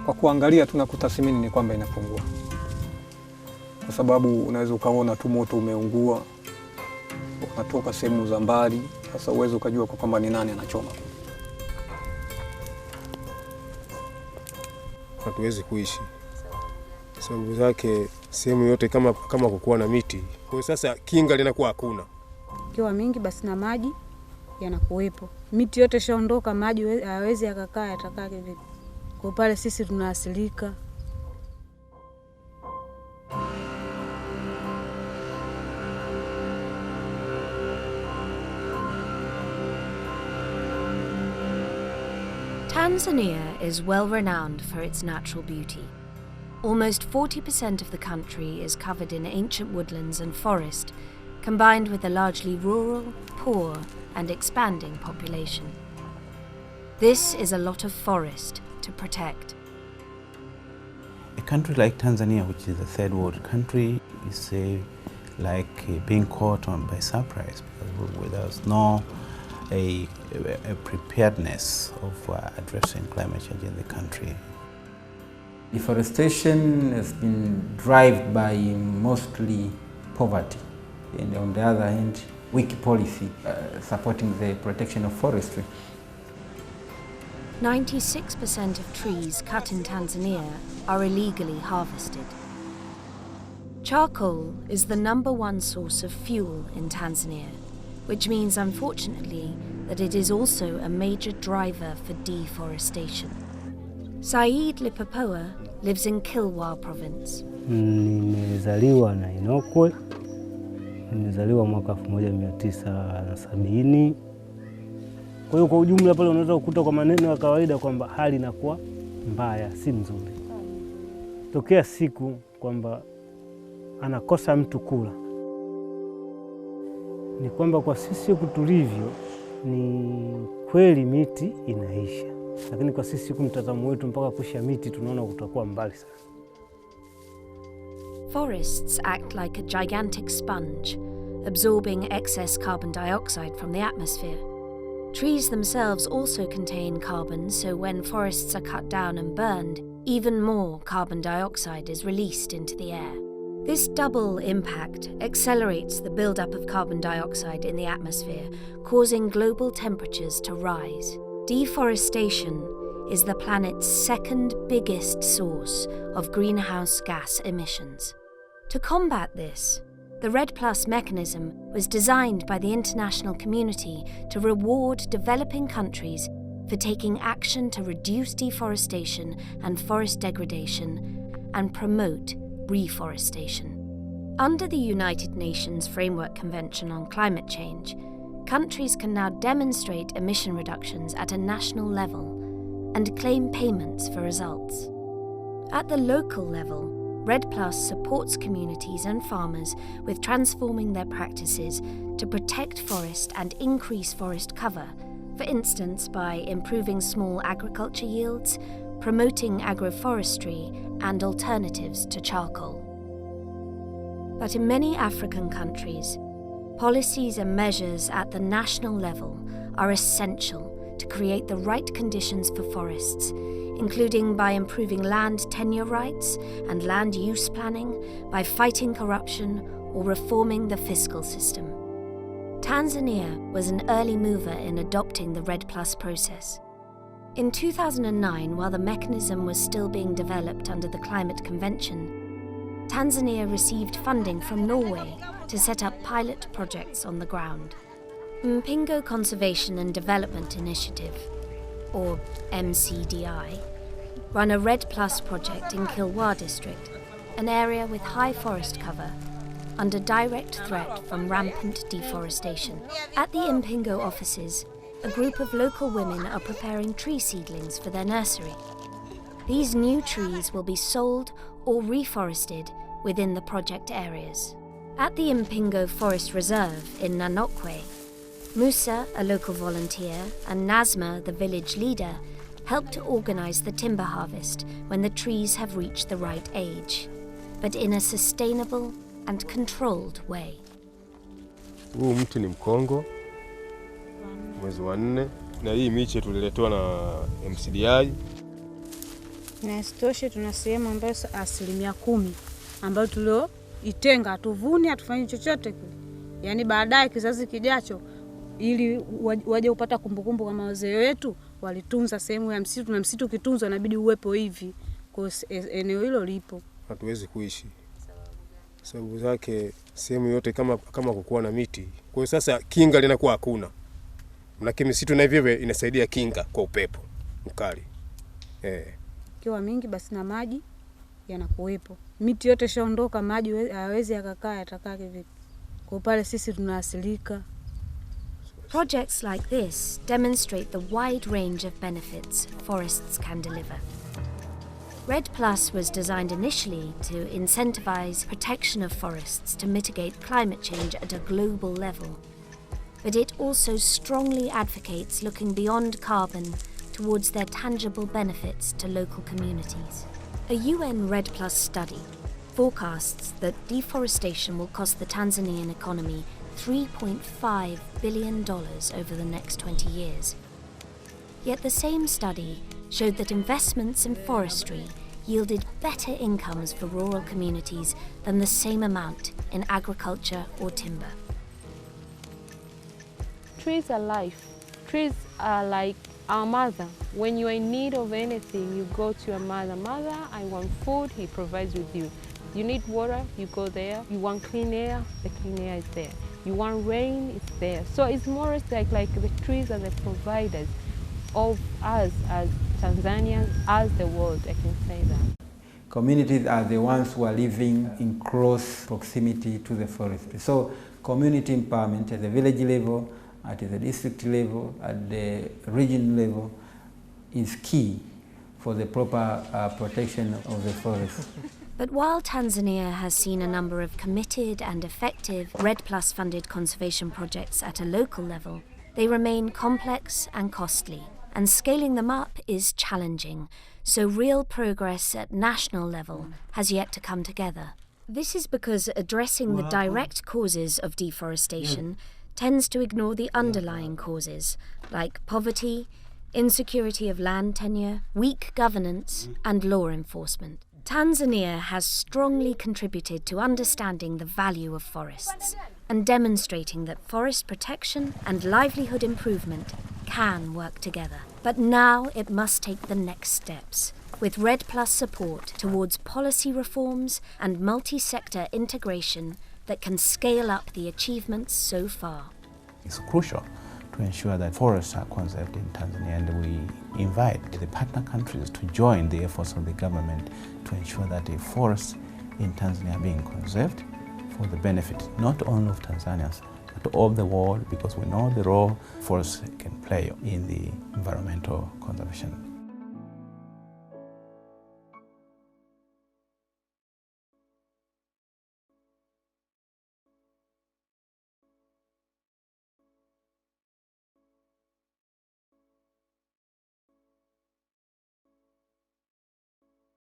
Kwa kuangalia tu na kutathmini ni kwamba inapungua. Kwa sababu unaweza ukaona tu moto umeungua, unatoka sehemu za mbali, sasa uweze ukajua kwa kwamba ni nani anachoma. Hatuwezi kuishi. Sababu zake sehemu yote kama kukuwa na miti. Kwa sasa kinga linakuwa hakuna. Kiwa mingi basi na maji yanakuwepo. Miti yote shaondoka, maji hawezi yakakaa, yatakaa vipi? Kwa pale sisi tunaasilika. Tanzania is well renowned for its natural beauty. Almost 40% of the country is covered in ancient woodlands and forest, combined with a largely rural, poor, and expanding population. This is a lot of forest to protect. A country like Tanzania, which is a third world country, is like being caught by surprise, because there's no a preparedness of addressing climate change in the country. Deforestation has been driven by mostly poverty, and on the other hand, weak policy supporting the protection of forestry. 96% of trees cut in Tanzania are illegally harvested. Charcoal is the #1 source of fuel in Tanzania, which means, unfortunately, that it is also a major driver for deforestation. Said Lipopoa lives in Kilwa province. Nimezaliwa na Inokwe. Nimezaliwa mwaka 1970. Kwa hiyo kwa ujumla pale unaweza kukuta kwa maneno ya kawaida kwamba hali inakuwa mbaya, si nzuri. Tokea siku kwamba anakosa mtu kula. Ni kwamba kwa sisi tulivyo ni kweli miti inaisha. Lakini kwa sisi mtazamo wetu mpaka kusha miti tunaona kutakuwa mbali sana. Forests act like a gigantic sponge, absorbing excess carbon dioxide from the atmosphere. Trees themselves also contain carbon, so when forests are cut down and burned, even more carbon dioxide is released into the air. This double impact accelerates the buildup of carbon dioxide in the atmosphere, causing global temperatures to rise. Deforestation is the planet's second biggest source of greenhouse gas emissions. To combat this, the REDD+ mechanism was designed by the international community to reward developing countries for taking action to reduce deforestation and forest degradation and promote reforestation. Under the United Nations Framework Convention on Climate Change, countries can now demonstrate emission reductions at a national level and claim payments for results. At the local level, REDD+ supports communities and farmers with transforming their practices to protect forest and increase forest cover, for instance by improving small agriculture yields, promoting agroforestry, and alternatives to charcoal. But in many African countries, policies and measures at the national level are essential to create the right conditions for forests, including by improving land tenure rights and land use planning, by fighting corruption or reforming the fiscal system. Tanzania was an early mover in adopting the REDD+ process. In 2009, while the mechanism was still being developed under the Climate Convention, Tanzania received funding from Norway to set up pilot projects on the ground. Mpingo Conservation and Development Initiative, or MCDI, run a REDD+ project in Kilwa district, an area with high forest cover, under direct threat from rampant deforestation. At the Mpingo offices, a group of local women are preparing tree seedlings for their nursery. These new trees will be sold or reforested within the project areas. At the Mpingo Forest Reserve in Nanokwe, Musa, a local volunteer, and Nazma, the village leader, help to organize the timber harvest when the trees have reached the right age, but in a sustainable and controlled way. Huu mti ni mkongo, mwezi wa 4, na hii miche tuliletewa na MCDI. Na isitoshe tuna sehemu ambayo 10% ambayo tulioitenga, hatuvuni, hatufanyi chochote kule. Yaani baadaye kizazi kijacho ili waje upata kumbukumbu kama wazee wetu walitunza sehemu ya msitu, na msitu kitunzwa inabidi uwepo hivi. Kwa eneo hilo lipo. Hatuwezi kuishi. Sababu zake sehemu yote kama kukuwa na miti. Kwa hiyo sasa kinga linakuwa hakuna. Lakini misitu na hivyo inasaidia kinga kwa upepo mkali. Kiwa mingi basi na maji yanakuwepo. Miti yote shaondoka, maji hawezi yakakaa, yatakaa vipi? Kwa pale sisi tunaasilika. Projects like this demonstrate the wide range of benefits forests can deliver. REDD Plus was designed initially to incentivize protection of forests to mitigate climate change at a global level. But it also strongly advocates looking beyond carbon towards their tangible benefits to local communities. A UN REDD Plus study forecasts that deforestation will cost the Tanzanian economy $3.5 billion over the next 20 years. Yet the same study showed that investments in forestry yielded better incomes for rural communities than the same amount in agriculture or timber. Trees are life. Trees are like our mother. When you are in need of anything, you go to your mother. Mother, I want food, he provides with you. You need water, you go there. You want clean air, the clean air is there. You want rain, it's there. So it's more like the trees are the providers of us as Tanzanians, as the world, I can say that. Communities are the ones who are living in close proximity to the forest. So community empowerment at the village level, at the district level, at the region level is key for the proper protection of the forest. But while Tanzania has seen a number of committed and effective REDD Plus funded conservation projects at a local level, they remain complex and costly, and scaling them up is challenging, so real progress at national level has yet to come together. This is because addressing the direct causes of deforestation tends to ignore the underlying causes, like poverty, insecurity of land tenure, weak governance, and law enforcement. Tanzania has strongly contributed to understanding the value of forests and demonstrating that forest protection and livelihood improvement can work together. But now it must take the next steps, with REDD Plus support towards policy reforms and multi-sector integration that can scale up the achievements so far. It's crucial to ensure that forests are conserved in Tanzania, and we invite the partner countries to join the efforts of the government to ensure that the forests in Tanzania are being conserved for the benefit not only of Tanzanians but of the world, because we know the role forests can play in the environmental conservation.